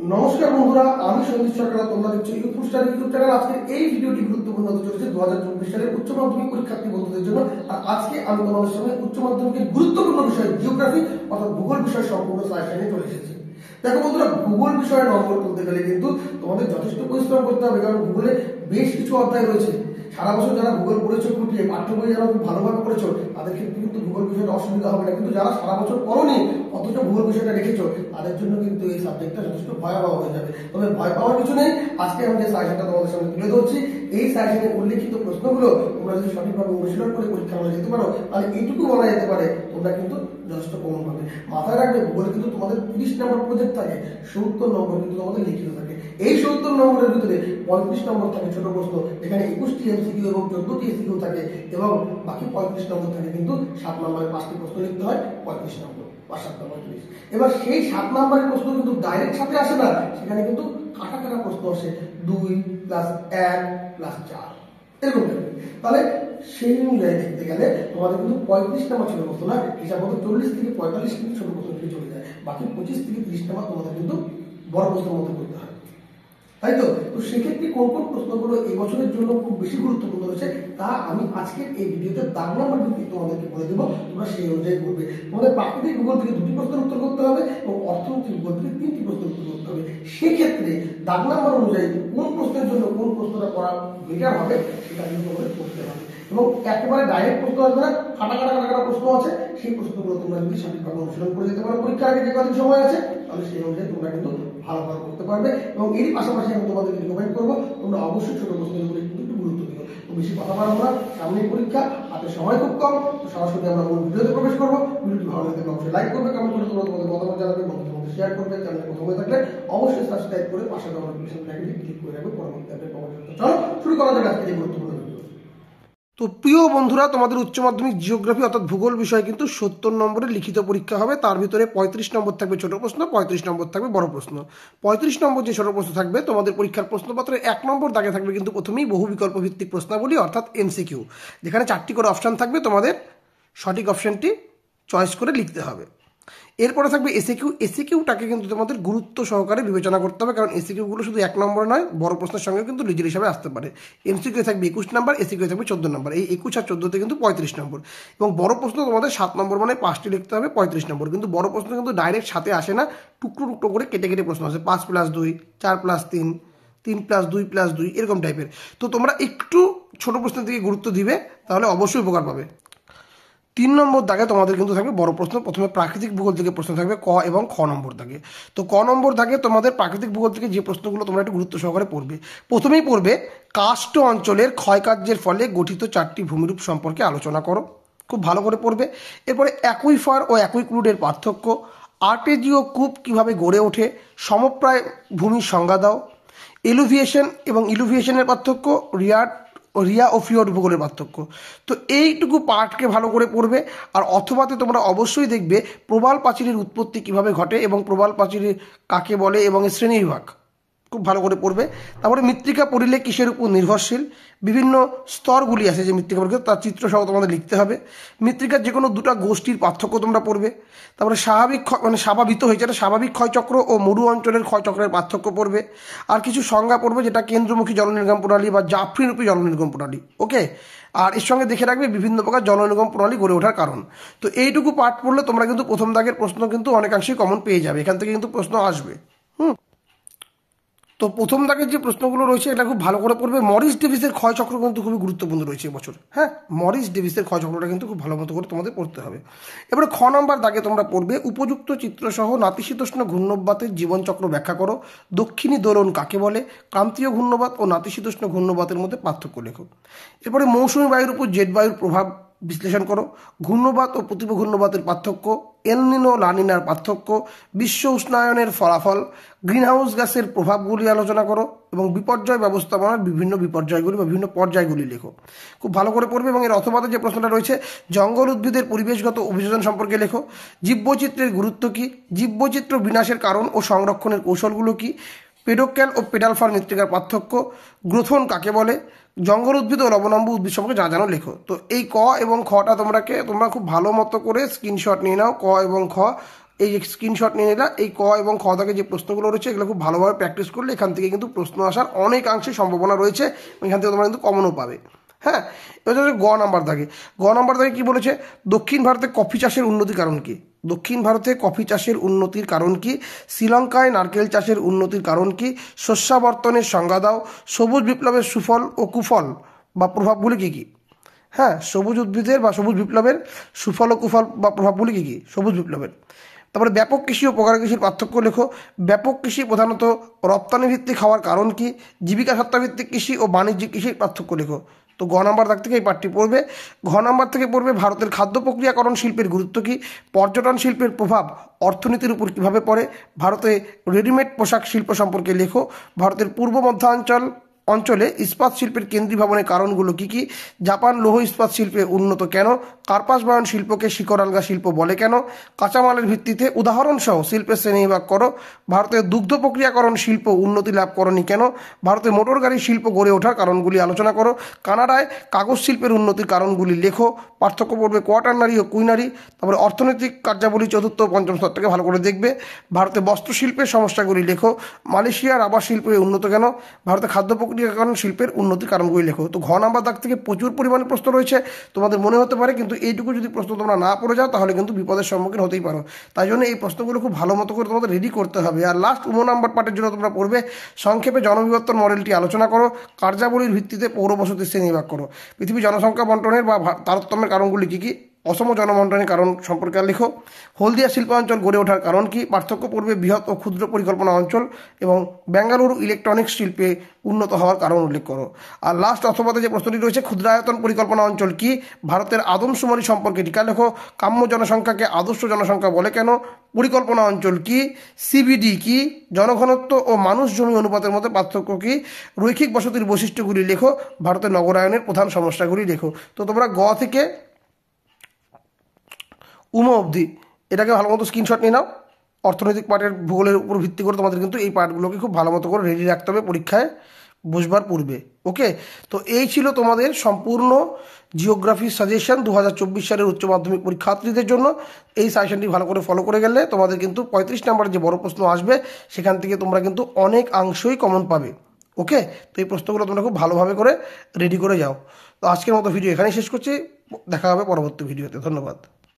নমস্কার বন্ধুরা, আমি সন্দীপ সরকার। তোমরা দেখছো ইউটিউব চ্যানেল। আজকে এই ভিডিওটি গুরুত্বপূর্ণ হতে চলেছে 2024 সালের উচ্চ মাধ্যমিক পরীক্ষার্থী বন্ধুদের জন্য। আর আজকে আমি তোমাদের সঙ্গে উচ্চ মাধ্যমিকের গুরুত্বপূর্ণ বিষয় জিওগ্রাফি অর্থাৎ ভূগোল বিষয় সম্পূর্ণ সাজেশন নিয়ে চলে এসেছি। দেখো বন্ধুরা, ভূগোল বিষয়ে নম্বর তুলতে গেলে কিন্তু তোমাদের যথেষ্ট পরিশ্রম করতে হবে, কারণ ভূগোলে বেশ কিছু অধ্যায় রয়েছে। সারা বছর যারা ভূগোল পড়েছো খুঁটিয়ে, পাঠ্য বই যারা খুব ভালোভাবে পড়েছো, তাদের ক্ষেত্রে কিন্তু ভূগোল বিষয়টা অসুবিধা হবে না। কিন্তু যারা সারা বছর পড়োনি অথচ ভূগোল বিষয়টা রেখেছো, তাদের জন্য কিন্তু এই সাবজেক্টটা যথেষ্ট ভয়াবহ হয়ে যাবে। তবে ভয় পাওয়ার কিছু নেই। আজকে আমি যে সাজেশনটা তোমাদের সামনে তুলে ধরছি, এই সাজেশনে উল্লেখিত প্রশ্নগুলো তোমরা যদি সঠিকভাবে অনুশীলন করে পরীক্ষা হলে যেতে পারো, তাহলে এইটুকু বলা যেতে পারে তোমরা কিন্তু যথেষ্ট কমন পাবে। মাথায় রাখবে, ভূগোলে কিন্তু তোমাদের 30 নম্বর প্রজেক্ট থাকে, 70 নম্বর কিন্তু তোমাদের লিখিত থাকে। এই 70 নম্বরের ভিতরে 35 নম্বর থাকে ছোট প্রশ্ন, এখানে 21টি এমসিকিউ এবং 14টি এসিকিউ থাকে, এবং বাকি 35 নম্বর থাকে কিন্তু 7 নম্বরে 5টি প্রশ্ন লিখতে হয়। 35 নম্বর 5 7 35। এবার সেই 7 নম্বরের প্রশ্ন কিন্তু ডাইরেক্ট সাথে আসে না, সেখানে কিন্তু কাটা কাটা প্রশ্ন আসে, 2 + 1 + 4 এরকম। তাহলে সেই অনুযায়ী দেখতে গেলে তোমাদের কিন্তু 35 নম্বর ছোট প্রশ্ন না, হিসাব মতো 40 থেকে 45 কিন্তু ছোট প্রশ্ন থেকে চলে যায়। বাকি 25 থেকে 30 নম্বর তোমাদের কিন্তু বড় প্রশ্নের মধ্যে করতে হয়, তাই তো? তো সেক্ষেত্রে কোন কোন প্রশ্নগুলো এই বছরের জন্য খুব বেশি গুরুত্বপূর্ণ রয়েছে, তা আমি আজকের এই ভিডিওতে দাগ নাম্বার ভিত্তিক তোমাদেরকে বলে দেবো। তোমরা সেই অনুযায়ী করবে। তোমাদের প্রাকৃতিক ভূগোল থেকে 2টি প্রশ্নের উত্তর করতে হবে এবং অর্থনৈতিক ভূগোল থেকে 3টি প্রশ্নের উত্তর করতে হবে। সেক্ষেত্রে দাগ নাম্বার অনুযায়ী কোন প্রশ্নের জন্য কোন প্রশ্নটা করা বেটার হবে সেটা কিন্তু তোমাদের করতে হবে। এবং একেবারে ডাইরেক্ট প্রশ্ন আসবে না, কাটা কাটা কাটা কাটা প্রশ্ন আছে, সেই প্রশ্নগুলো তোমরা যদি সঠিকভাবে অনুশীলন করে যেতে পারো পরীক্ষার আগে যে কদিন সময় আছে, তাহলে সেই অনুযায়ী তোমরা কিন্তু ভালোভাবে করতে পারবে। এবং এর পাশাপাশি আমি তোমাদেরকে রিকমেন্ড করবো, তোমরা অবশ্যই ছোট প্রশ্নের উপরে একটু গুরুত্ব দিও। তো বেশি কথা বাড়াবো না, সামনের পরীক্ষা, হাতে সময় খুব কম। তো সরাসরি আমরা মূল ভিডিওতে প্রবেশ করবো। ভিডিওটি ভালো লাগলে অবশ্যই লাইক করবে, কমেন্ট করে তোমরা তোমাদের মতামত জানাবে, বন্ধুদের মধ্যে শেয়ার করবে। চ্যানেলে প্রথম হয়ে থাকলে অবশ্যই সাবস্ক্রাইব করে পাশে নোটিফিকেশন ফ্ল্যাগটি ক্লিক করে রাখবে পরবর্তী আপডেট পাওয়ার জন্য। চলো শুরু করা যাক আজকের এই গুরুত্বপূর্ণ ভিডিও। তো প্রিয় বন্ধুরা, তোমাদের উচ্চ মাধ্যমিক জিওগ্রাফি অর্থাৎ ভূগোল বিষয় কিন্তু 70 নম্বরের লিখিত পরীক্ষা হবে। তার ভিতরে 35 নম্বর থাকবে ছোট প্রশ্ন, 35 নম্বর থাকবে বড় প্রশ্ন। 35 নম্বর যে ছোট প্রশ্ন থাকবে, তোমাদের পরীক্ষার প্রশ্নপত্রে 1 নম্বর দাগে থাকবে কিন্তু প্রথমেই বহু বিকল্প ভিত্তিক প্রশ্নাবলী অর্থাৎ এমসিকিউ, যেখানে 4টি করে অপশান থাকবে। তোমাদের সঠিক অপশানটি চয়েস করে লিখতে হবে। এরপরে থাকবে এসিকিউ। এসিকিউটাকে কিন্তু তোমাদের গুরুত্ব সহকারে বিবেচনা করতে হবে, কারণ এসিকিউগুলো শুধু 1 নম্বর নয়, বড় প্রশ্নের সঙ্গে কিন্তু লিজের হিসাবে আসতে পারে। এমসিকিউ থাকবে 21 নম্বর, এসিকিউ থাকবে 14 নম্বর। এই 21 আর 14তে কিন্তু 35 নম্বর। এবং বড় প্রশ্ন তোমাদের 7 নম্বর মানে 5টি লিখতে হবে, 35 নম্বর। কিন্তু বড় প্রশ্ন কিন্তু ডাইরেক্ট সাথে আসে না, টুকরো টুকরো করে কেটে কেটে প্রশ্ন আসে, 5 + 2, 4 + 3, 3 + 2 + 2 এরকম টাইপের। তো তোমরা একটু ছোট প্রশ্নের দিকে গুরুত্ব দিবে, তাহলে অবশ্যই উপকার পাবে। 3 নম্বর দাগে তোমাদের কিন্তু থাকবে বড় প্রশ্ন। প্রথমে প্রাকৃতিক ভূগোল থেকে প্রশ্ন থাকবে ক এবং খ নম্বর দাগে। তো ক নম্বর দাগে তোমাদের প্রাকৃতিক ভূগোল থেকে যে প্রশ্নগুলো তোমরা একটু গুরুত্ব সহকারে পড়বে, প্রথমেই পড়বে কার্স্ট অঞ্চলের ক্ষয়কার্যের ফলে গঠিত 4টি ভূমিরূপ সম্পর্কে আলোচনা করো। খুব ভালো করে পড়বে। এরপরে অ্যাকুইফার ও অ্যাকুইক্লুডের পার্থক্য, আর্টেজীয় কূপ কীভাবে গড়ে ওঠে, সমপ্রায় ভূমির সংজ্ঞা দাও, এলুভিয়েশন এবং ইলুভিয়েশনের পার্থক্য, রিয়া ও ফিওর্ড ভূগোলের পার্থক্য। তো এইটুকু পার্টকে ভালো করে পড়বে। আর অথবাতে তোমরা অবশ্যই দেখবে প্রবাল প্রাচীরের উৎপত্তি কিভাবে ঘটে এবং প্রবাল প্রাচীর কাকে বলে এবং এর শ্রেণীবিভাগ খুব ভালো করে পড়বে। তারপরে মৃত্তিকা পরিলেখ কিসের উপর নির্ভরশীল, বিভিন্ন স্তরগুলি আছে যে মৃত্তিকা পরিলেখ, তার চিত্র সহ তোমাদের লিখতে হবে। মৃত্তিকার যে কোনো দুটো গোষ্ঠীর পার্থক্য তোমরা পড়বে। তারপরে স্বাভাবিত হয়েছে এটা স্বাভাবিক ক্ষয়চক্র ও মরু অঞ্চলের ক্ষয়চক্রের পার্থক্য পড়বে। আর কিছু সংজ্ঞা পড়বে, যেটা কেন্দ্রমুখী জলনির্গম প্রণালী বা জাফরিরূপী জলনির্গম প্রণালী। ওকে। আর এর সঙ্গে দেখে রাখবে বিভিন্ন প্রকার জলনির্গম প্রণালী গড়ে ওঠার কারণ। তো এইটুকু পাঠ পড়লে তোমরা কিন্তু প্রথম দাগের প্রশ্ন কিন্তু অনেকাংশেই কমন পেয়ে যাবে, এখান থেকে কিন্তু প্রশ্ন আসবে। তো প্রথম দাগের যে প্রশ্নগুলো রয়েছে এটা খুব ভালো করে পড়বে। মরিস ডেভিসের ক্ষয়চক্র কিন্তু খুবই গুরুত্বপূর্ণ রয়েছে এবছর। হ্যাঁ, মরিস ডেভিসের ক্ষয়চক্রটা কিন্তু খুব ভালো মতো করে তোমাদের পড়তে হবে। এবারে খ নম্বর দাগে তোমরা পড়বে উপযুক্ত চিত্রসহ নাতিশীতোষ্ণ ঘূর্ণবাতের জীবনচক্র ব্যাখ্যা করো, দক্ষিণী দোলন কাকে বলে, ক্রান্তীয় ঘূর্ণবাত ও নাতিশীতোষ্ণ ঘূর্ণবাতের মধ্যে পার্থক্য লেখো। এরপরে মৌসুমী বায়ুর উপর জেট বায়ুর প্রভাব বিশ্লেষণ করো, ঘূর্ণবাত ও প্রতিভ ঘূর্ণবাতের পার্থক্য, এল নিনো লা নিনার পার্থক্য, বিশ্ব উষ্ণায়নের ফলাফল, গ্রিনহাউস গ্যাসের প্রভাবগুলি আলোচনা করো এবং বিপর্যয় ব্যবস্থাপনার বিভিন্ন বিপর্যয়গুলি বা বিভিন্ন পর্যায়গুলি লেখো। খুব ভালো করে পড়বে। এবং এর অথবাতে যে প্রশ্নটা রয়েছে জঙ্গল উদ্ভিদের পরিবেশগত অভিযোজন সম্পর্কে লেখো, জীববৈচিত্র্যের গুরুত্ব কী, জীববৈচিত্র্য বিনাশের কারণ ও সংরক্ষণের কৌশলগুলো কী, পেডোক্যাল ও পেডালফার মৃত্তিকার পার্থক্য, গ্রোথন কাকে বলে, জঙ্গল উদ্ভিদ ও লবণাম্ব উদ্ভিদ সম্পর্কে যা জানো লেখো। তো এই ক এবং খটা তোমরা খুব ভালো মতো করে স্ক্রিনশট নিয়ে নাও। ক এবং খ এই যে স্ক্রিনশট নিয়ে নিলাম, এই ক এবং খ দাগে যে প্রশ্নগুলো রয়েছে এগুলো খুব ভালোভাবে প্র্যাকটিস করলে এখান থেকে কিন্তু প্রশ্ন আসার অনেকাংশে সম্ভাবনা রয়েছে, এখান থেকে তোমরা কিন্তু কমনও পাবে। হ্যাঁ, এবার হচ্ছে গ নাম্বার দাগে। গ নাম্বার দাগে কি বলেছে, দক্ষিণ ভারতে কফি চাষের উন্নতির কারণ কি? দক্ষিণ ভারতে কফি চাষের উন্নতির কারণ কি? শ্রীলঙ্কায় নারকেল চাষের উন্নতির কারণ কি? শস্যাবর্তনের সংজ্ঞা দাও। সবুজ বিপ্লবের সুফল ও কুফল বা প্রভাবগুলি কী কী? হ্যাঁ, সবুজ উদ্ভিদের বা সবুজ বিপ্লবের সুফল ও কুফল বা প্রভাবগুলি কী কী? সবুজ বিপ্লবের। তারপরে ব্যাপক কৃষি ও প্রকার কৃষির পার্থক্য লেখো। ব্যাপক কৃষি প্রধানত রপ্তানি ভিত্তিক হওয়ার কারণ কি? জীবিকা সত্তাভিত্তিক কৃষি ও বাণিজ্যিক কৃষির পার্থক্য লেখো। তো গ নাম্বার দাগ থেকে এই পাঠটি পড়বে। ঘ নাম্বার থেকে পড়বে ভারতের খাদ্য প্রক্রিয়াকরণ শিল্পের গুরুত্ব কী? পর্যটন শিল্পের প্রভাব অর্থনীতির উপর কীভাবে পড়ে? ভারতে রেডিমেড পোশাক শিল্প সম্পর্কে লেখো। ভারতের পূর্ব অঞ্চলে ইস্পাত শিল্পের কেন্দ্রীভবনের কারণগুলো কী কী? জাপান লৌহ ইস্পাত শিল্পে উন্নত কেন? কার্পাস বয়ন শিল্পকে শিকড়ালগা শিল্প বলে কেন? কাঁচামালের ভিত্তিতে উদাহরণসহ শিল্পের শ্রেণীবিভাগ করো। ভারতের দুগ্ধ প্রক্রিয়াকরণ শিল্প উন্নতি লাভ করেনি কেন? ভারতের মোটর গাড়ি শিল্প গড়ে ওঠার কারণগুলি আলোচনা করো। কানাডায় কাগজ শিল্পের উন্নতির কারণগুলি লেখো। পার্থক্য পড়বে কোয়াটারনারি ও কুইনারি। তারপরে অর্থনৈতিক কার্যাবলী চতুর্থ ও পঞ্চম স্তরটাকে ভালো করে দেখবে। ভারতে বস্ত্রশিল্পের সমস্যাগুলি লেখো। মালয়েশিয়ার আবাস শিল্পে উন্নত কেন? ভারতে খাদ্য প্রক্রিয়াকরণ শিল্পের উন্নতির কারণগুলি লেখো। তো ঘ নাম্বার দাগ থেকে প্রচুর পরিমাণে প্রশ্ন রয়েছে, তোমাদের মনে হতে পারে, কিন্তু এইটুকু যদি প্রশ্ন তোমরা না পড়ে যাও তাহলে কিন্তু বিপদের সম্মুখীন হতেই পারো। তাই জন্য এই প্রশ্নগুলো খুব ভালো মতো করে তোমাদের রেডি করতে হবে। আর লাস্ট নাম্বার পার্টের জন্য তোমরা পড়বে সংক্ষেপে জনবিবর্তন মডেলটি আলোচনা করো। কার্যাবলীর ভিত্তিতে পৌরবসতি শ্রেণীবিভাগ করো। পৃথিবী জনসংখ্যা বন্টনের বা তারতম্যের কারণগুলি কী কী? অসম জনবন্টনের কারণ সম্পর্কে লেখো। হলদিয়া শিল্পাঞ্চল গড়ে ওঠার কারণ কি? পার্থক্য পড়বে বৃহৎ ও ক্ষুদ্র পরিকল্পনা অঞ্চল এবং বেঙ্গালুরু ইলেকট্রনিক্স শিল্পে উন্নত হওয়ার কারণ উল্লেখ করো। আর লাস্ট অথবাতে যে প্রশ্নটি রয়েছে, ক্ষুদ্রায়তন পরিকল্পনা অঞ্চল কি? ভারতের আদমশুমারি সম্পর্কে টিকা লেখো। কাম্য জনসংখ্যাকে আদর্শ জনসংখ্যা বলে কেন? পরিকল্পনা অঞ্চল কি? সিবিডি কি? জনঘনত্ব ও মানুষ জমি অনুপাতের মধ্যে পার্থক্য কি? রৈখিক বসতির বৈশিষ্ট্যগুলি লেখো। ভারতের নগরায়নের প্রধান সমস্যাগুলি লেখো। তো তোমরা গ থেকে অবধি এটাকে ভালো মতো স্ক্রিনশট নিয়ে নাও। অর্থনৈতিক পার্টের ভূগোলের উপর ভিত্তি করে তোমাদের কিন্তু এই পার্টগুলোকে খুব ভালো মতো করে রেডি রাখতে হবে পরীক্ষায় বসবার পূর্বে। ওকে, তো এই ছিল তোমাদের সম্পূর্ণ জিওগ্রাফি সাজেশন 2024 সালের উচ্চ মাধ্যমিক পরীক্ষার্থীদের জন্য। এই সাজেশনটি ভালো করে ফলো করে গেলে তোমাদের কিন্তু 35 নম্বরের যে বড় প্রশ্ন আসবে সেখান থেকে তোমরা কিন্তু অনেকাংশই কমন পাবে। ওকে, তো এই প্রশ্নগুলো তোমরা খুব ভালোভাবে করে রেডি করে যাও। তো আজকের মতো ভিডিও এখানেই শেষ করছি, দেখা হবে পরবর্তী ভিডিওতে। ধন্যবাদ।